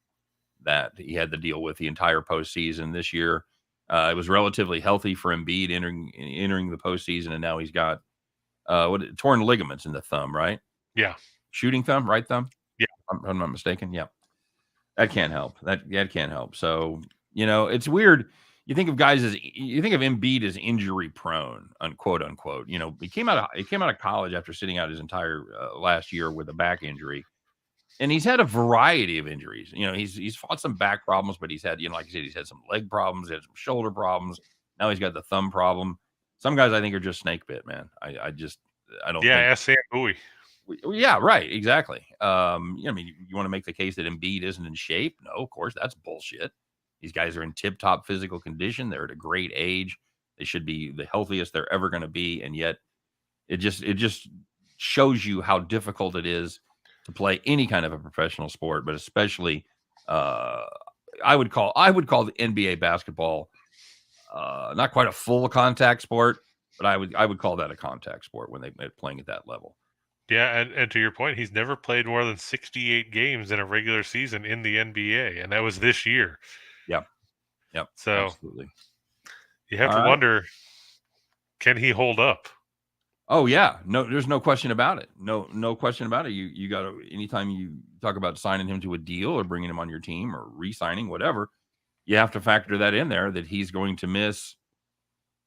that he had to deal with the entire postseason. This year, it was relatively healthy for Embiid entering the postseason, and now he's got torn ligaments in the thumb, right? Yeah, shooting thumb, right thumb. Yeah, I'm not mistaken. Yeah, that can't help. That can't help. So it's weird. You think of Embiid as injury prone, unquote unquote. He came out of college after sitting out his entire last year with a back injury. And he's had a variety of injuries. He's fought some back problems, but he's had, like I said, he's had some leg problems, he had some shoulder problems. Now he's got the thumb problem. Some guys I think are just snake bit, man. I don't. Yeah, ask Sam Bowie. Yeah, right. Exactly. You want to make the case that Embiid isn't in shape? No, of course, that's bullshit. These guys are in tip-top physical condition. They're at a great age. They should be the healthiest they're ever going to be, and yet it just shows you how difficult it is to play any kind of a professional sport, but especially I would call the NBA basketball not quite a full contact sport, but I would call that a contact sport when they're playing at that level. Yeah, and to your point, he's never played more than 68 games in a regular season in the NBA, and that was this year. Yep. So absolutely. You have to wonder, can he hold up? Oh yeah, no, there's no question about it. No question about it. You got to, anytime you talk about signing him to a deal or bringing him on your team or re-signing, whatever, you have to factor that in there, that he's going to miss.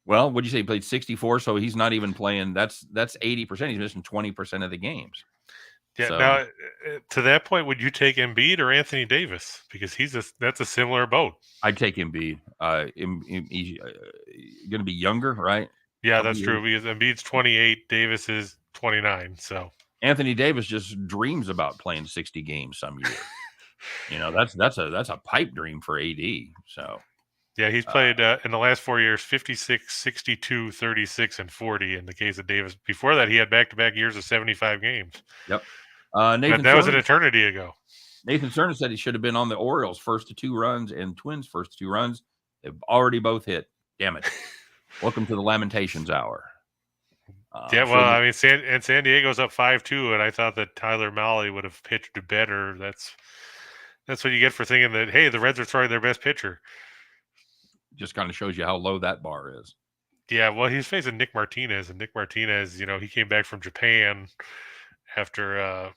Well, what'd you say? He played 64, so he's not even playing. That's 80%. He's missing 20% of the games. Yeah. So, now, to that point, would you take Embiid or Anthony Davis? Because that's a similar boat. I'd take Embiid. He's going to be younger, right? Yeah, that's true. Because Embiid's 28, Davis is 29. So Anthony Davis just dreams about playing 60 games some year. That's a pipe dream for AD. So yeah, he's played in the last 4 years 56, 62, 36, and 40 in the case of Davis. Before that, he had back-to-back years of 75 games. Yep. That was an eternity ago. Nathan Cerna said he should have been on the Orioles' first 2 runs and Twins' first 2 runs. They've already both hit. Damn it. Welcome to the Lamentations Hour. San Diego's up 5-2, and I thought that Tyler Mahle would have pitched better. That's what you get for thinking that, hey, the Reds are throwing their best pitcher. Just kind of shows you how low that bar is. Yeah, well, he's facing Nick Martinez, and Nick Martinez, he came back from Japan after,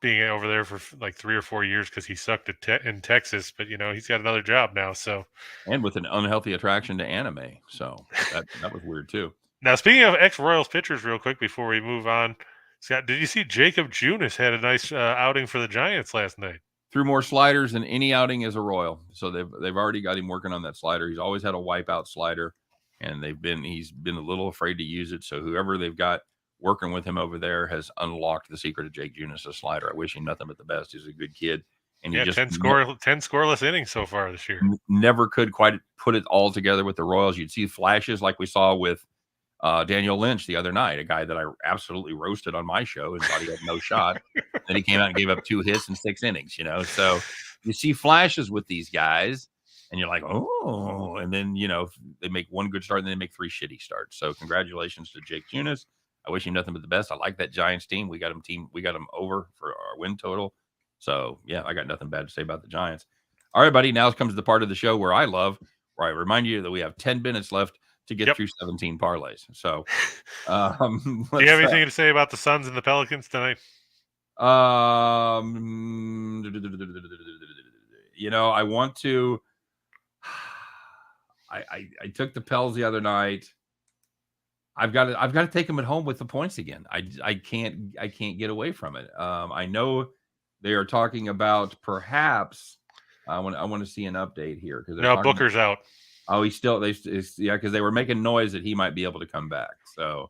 being over there for like 3 or 4 years because he sucked in Texas, but he's got another job now. So, and with an unhealthy attraction to anime, so that was weird too. Now, speaking of ex-Royals pitchers, real quick before we move on, Scott, did you see Jacob Junis had a nice outing for the Giants last night? Threw more sliders than any outing as a Royal. So they've already got him working on that slider. He's always had a wipeout slider, and he's been a little afraid to use it. So whoever they've got working with him over there has unlocked the secret of Jake Junis' slider. I wish him nothing but the best. He's a good kid. And he just 10 scoreless innings so far this year. Never could quite put it all together with the Royals. You'd see flashes like we saw with Daniel Lynch the other night, a guy that I absolutely roasted on my show and thought he had no shot. Then he came out and gave up 2 hits in 6 innings, So you see flashes with these guys and you're like, oh, and then, they make one good start and then they make 3 shitty starts. So congratulations to Jake Junis. I wish him nothing but the best. I like that Giants team. We got him over for our win total. So yeah, I got nothing bad to say about the Giants. All right, buddy. Now comes the part of the show where I remind you that we have 10 minutes left to get through 17 parlays. So, do you have anything to say about the Suns and the Pelicans tonight? I want to. I took the Pels the other night. I've got to take them at home with the points again. I can't get away from it. I know they are talking about perhaps. I want to see an update here because Booker's out. Oh, he's still because they were making noise that he might be able to come back. So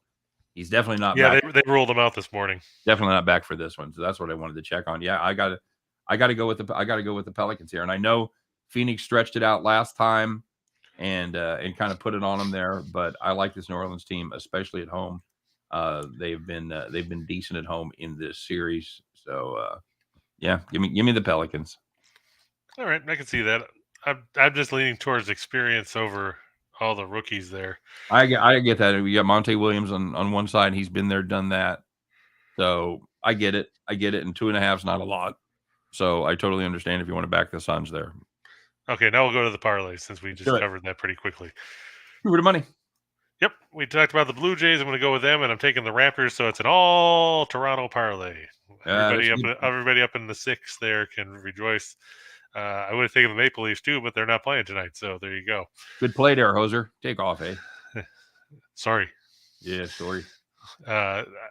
he's definitely not. Yeah, back. They ruled him out this morning. Definitely not back for this one. So that's what I wanted to check on. Yeah, I got to go with the Pelicans here, and I know Phoenix stretched it out last time and kind of put it on them there, but I like this New Orleans team, especially at home. They've been decent at home in this series. So yeah, give me the Pelicans. All right, I can see that. I'm just leaning towards experience over all the rookies there. I get that. We got Monte Williams on one side. He's been there, done that. So I get it. And 2.5 is not a lot. So I totally understand if you want to back the Suns there. Okay, now we'll go to the parlays since we just covered that pretty quickly. Over to money. Yep, we talked about the Blue Jays. I'm going to go with them, and I'm taking the Raptors. So it's an all Toronto parlay. Everybody up in the 6 there can rejoice. I would have taken the Maple Leafs too, but they're not playing tonight. So there you go. Good play there, Hoser. Take off, eh? Sorry. Yeah, sorry.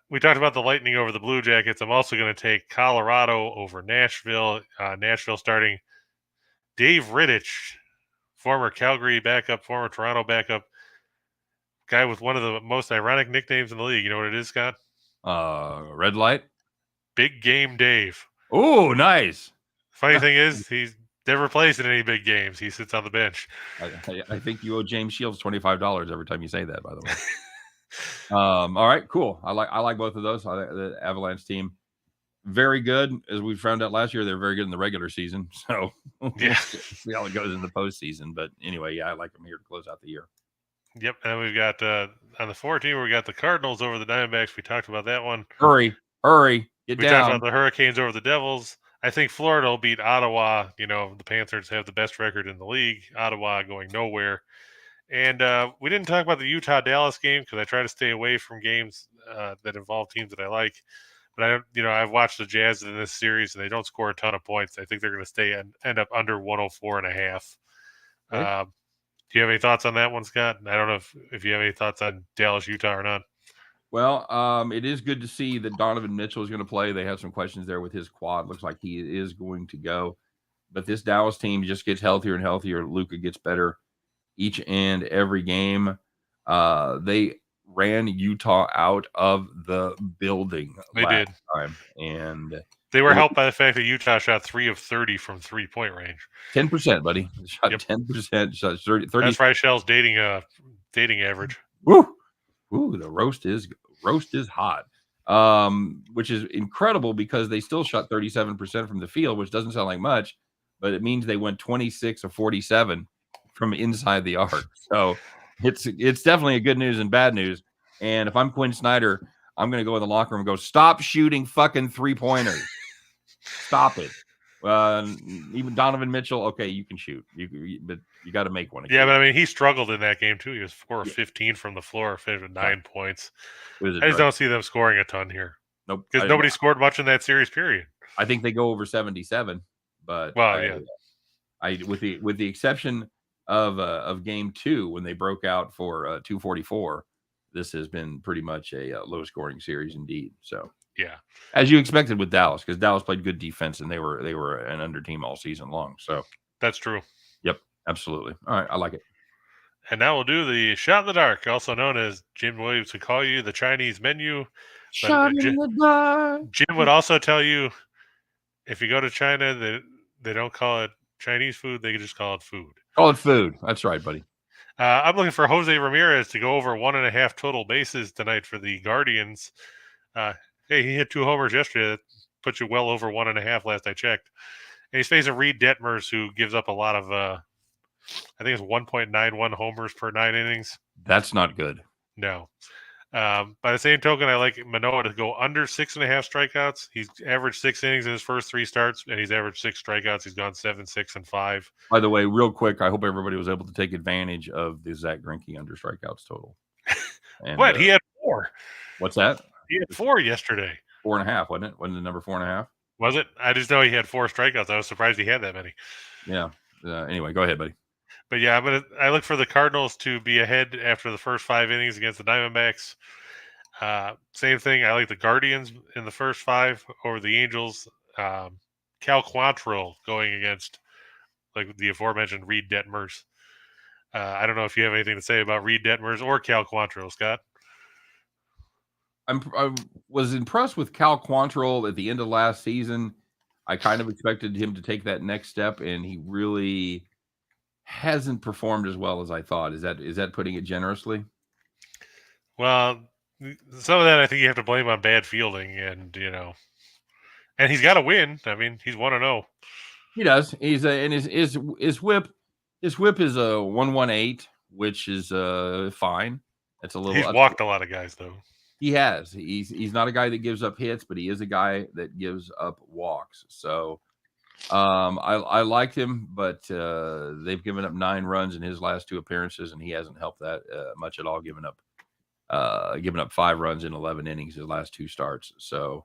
We talked about the Lightning over the Blue Jackets. I'm also going to take Colorado over Nashville. Nashville starting Dave Rittich, former Calgary backup, former Toronto backup, guy with one of the most ironic nicknames in the league. You know what it is, Scott? Red Light? Big Game Dave. Oh, nice. Funny thing is, he's never plays in any big games. He sits on the bench. I think you owe James Shields $25 every time you say that, by the way. All right, cool. I like both of those. The Avalanche team, very good. As we found out last year, they're very good in the regular season. So yeah, see how it goes in the postseason. But anyway, yeah, I like them here to close out the year. Yep, and we've got on the 14, we got the Cardinals over the Diamondbacks. We talked about that one. Hurry, get down. We talked about the Hurricanes over the Devils. I think Florida will beat Ottawa. The Panthers have the best record in the league. Ottawa going nowhere. And we didn't talk about the Utah-Dallas game because I try to stay away from games that involve teams that I like. But I've watched the Jazz in this series, and they don't score a ton of points. I think they're going to stay and end up under 104.5. Okay. Do you have any thoughts on that one, Scott? I don't know if you have any thoughts on Dallas, Utah or not. Well, it is good to see that Donovan Mitchell is going to play. They have some questions there with his quad. Looks like he is going to go. But this Dallas team just gets healthier and healthier. Luka gets better each and every game. They ran Utah out of the building last time. And they were helped by the fact that Utah shot 3 of 30 from 3-point range. 10%, buddy. Shot 10%. Shot 30. That's Rachel's dating average. Woo! Ooh, the roast is hot. Which is incredible because they still shot 37% from the field, which doesn't sound like much, but it means they went 26 of 47 from inside the arc. So it's definitely a good news and bad news. And if I'm Quinn Snyder, I'm going to go in the locker room and go, stop shooting fucking 3-pointers. Stop it. Even Donovan Mitchell, okay, you can shoot, but you got to make one. Yeah, but I mean, he struggled in that game too. He was 4 of 15 from the floor, finished with 9 points. I just don't see them scoring a ton here. Nope, because nobody scored much in that series. Period. I think they go over 77, but with the exception of game 2 when they broke out for 244, this has been pretty much a low-scoring series indeed. So yeah, as you expected with Dallas, because Dallas played good defense and they were an under team all season long. So that's true. Yep, absolutely. All right, I like it. And now we'll do the shot in the dark, also known as Jim Williams would call you the Chinese menu. Shot in the dark. Jim would also tell you if you go to China, they don't call it Chinese food; they just call it food. Call it food. That's right, buddy. I'm looking for Jose Ramirez to go over 1.5 total bases tonight for the Guardians. Hey, he hit 2 homers yesterday. That puts you well over 1.5 last I checked. And he's facing Reed Detmers, who gives up a lot of, I think it's 1.91 homers per 9 innings. That's not good. No. By the same token, I like Manoah to go under 6.5 strikeouts. He's averaged 6 innings in his first 3 starts, and he's averaged 6 strikeouts. He's gone 7, 6, and 5. By the way, real quick, I hope everybody was able to take advantage of the Zach Greinke under strikeouts total. And, what? He had 4. What's that? He had 4 yesterday. 4.5, wasn't it? Wasn't the number 4.5? Was it? I just know he had 4 strikeouts. I was surprised he had that many. Yeah. Anyway, go ahead, buddy. But yeah, I look for the Cardinals to be ahead after the first 5 innings against the Diamondbacks. Same thing. I like the Guardians in the first 5 over the Angels. Cal Quantrill going against like the aforementioned Reed Detmers. I don't know if you have anything to say about Reed Detmers or Cal Quantrill, Scott. I was impressed with Cal Quantrill at the end of last season. I kind of expected him to take that next step, and he really hasn't performed as well as I thought. Is that putting it generously? Well, some of that I think you have to blame on bad fielding, and and he's got to win. I mean, he's 1-0. He does. And his whip is a 118, which is fine. It's a little. He's walked a lot of guys though. He has. He's not a guy that gives up hits, but he is a guy that gives up walks. So I liked him, but they've given up 9 runs in his last 2 appearances, and he hasn't helped that much at all. Giving up 5 runs in 11 innings his last 2 starts. So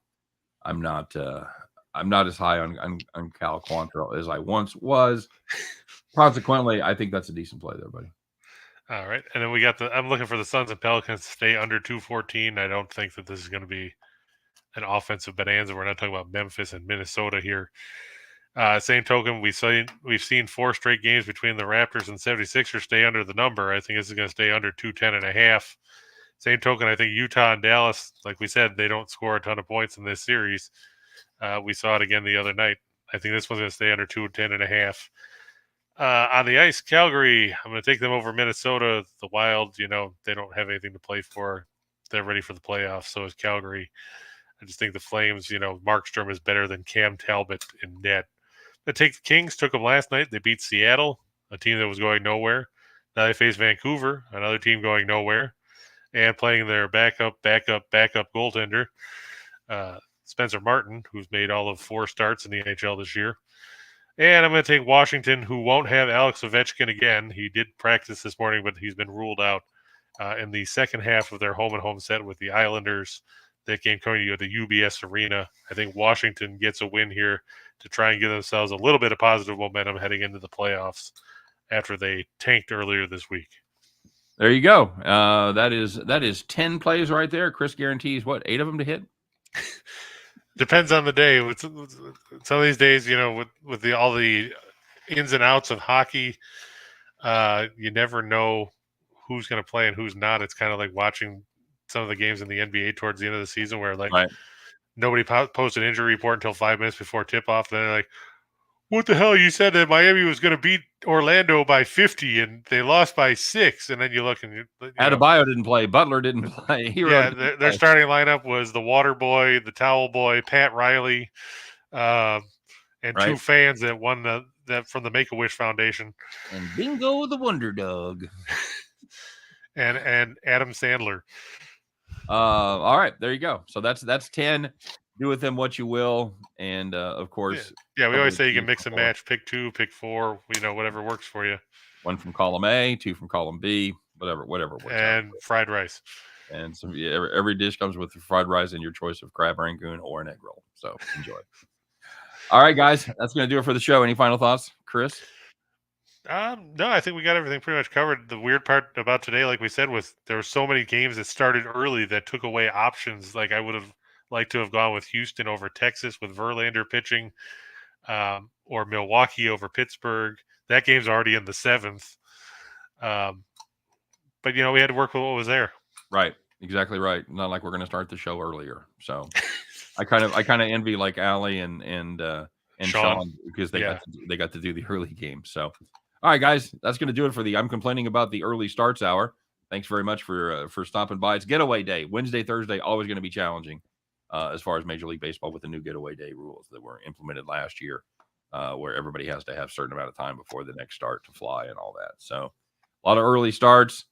I'm not as high on Cal Quantrill as I once was. Consequently, I think that's a decent play there, buddy. All right, and then we got I'm looking for the Suns and Pelicans to stay under 214. I don't think that this is going to be an offensive bonanza. We're not talking about Memphis and Minnesota here. Same token, we've seen 4 straight games between the Raptors and 76ers stay under the number. I think this is going to stay under 210.5. Same token, I think Utah and Dallas, like we said, they don't score a ton of points in this series. We saw it again the other night. I think this one's going to stay under 210.5. On the ice, Calgary, I'm going to take them over Minnesota. The Wild, they don't have anything to play for. They're ready for the playoffs. So is Calgary. I just think the Flames, Markstrom is better than Cam Talbot in net. I take the Kings, took them last night. They beat Seattle, a team that was going nowhere. Now they face Vancouver, another team going nowhere, and playing their backup goaltender, Spencer Martin, who's made all of 4 starts in the NHL this year. And I'm going to take Washington, who won't have Alex Ovechkin again. He did practice this morning, but he's been ruled out in the second half of their home-and-home set with the Islanders. That game coming to you at the UBS Arena. I think Washington gets a win here to try and give themselves a little bit of positive momentum heading into the playoffs after they tanked earlier this week. There you go. That is 10 plays right there. Chris guarantees, 8 of them to hit? Depends on the day. Some of these days, with all the ins and outs of hockey, you never know who's going to play and who's not. It's kind of like watching some of the games in the NBA towards the end of the season where nobody posted an injury report until 5 minutes before tip-off. Then they're like, what the hell? You said that Miami was going to beat Orlando by 50 and they lost by 6. And then you look and Adebayo didn't play. Butler didn't play. Their starting lineup was the water boy, the towel boy, Pat Riley, and 2 fans that won that from the Make-A-Wish Foundation. And Bingo the Wonder Dog. and Adam Sandler. All right, there you go. So that's 10. Do with them what you will, and of course, we always say you can mix and match. Pick 2, pick 4. Whatever works for you. 1 from column A, 2 from column B, whatever works. And fried rice. And some every dish comes with fried rice and your choice of crab rangoon or an egg roll. So enjoy. All right, guys, that's going to do it for the show. Any final thoughts, Chris? No, I think we got everything pretty much covered. The weird part about today, like we said, was there were so many games that started early that took away options. Like I would have liked to have gone with Houston over Texas with Verlander pitching, or Milwaukee over Pittsburgh. That game's already in the 7th. But we had to work with what was there. Right. Exactly right. Not like we're going to start the show earlier. So I kind of envy like Allie and Sean because they got to do the early game. So, all right, guys, that's going to do it for the I'm complaining about the early starts hour. Thanks very much for stopping by. It's getaway day. Wednesday, Thursday, always going to be challenging as far as Major League Baseball with the new getaway day rules that were implemented last year, where everybody has to have a certain amount of time before the next start to fly and all that. So, a lot of early starts.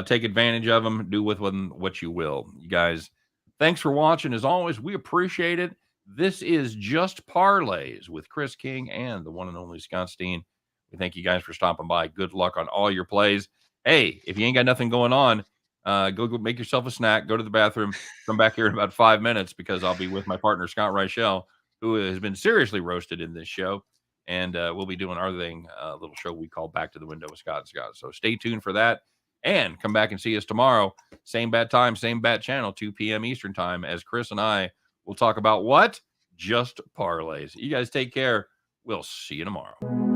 Take advantage of them. Do with them what you will. You guys, thanks for watching. As always, we appreciate it. This is Just Parlays with Chris King and the one and only Scott Steen. We thank you guys for stopping by. Good luck on all your plays. Hey, if you ain't got nothing going on, go make yourself a snack, go to the bathroom, come back here in about 5 minutes because I'll be with my partner, Scott Reichel, who has been seriously roasted in this show. And we'll be doing our thing, a little show we call Back to the Window with Scott and Scott. So stay tuned for that. And come back and see us tomorrow. Same bat time, same bat channel, 2 p.m. Eastern time, as Chris and I will talk about what? Just parlays. You guys take care. We'll see you tomorrow.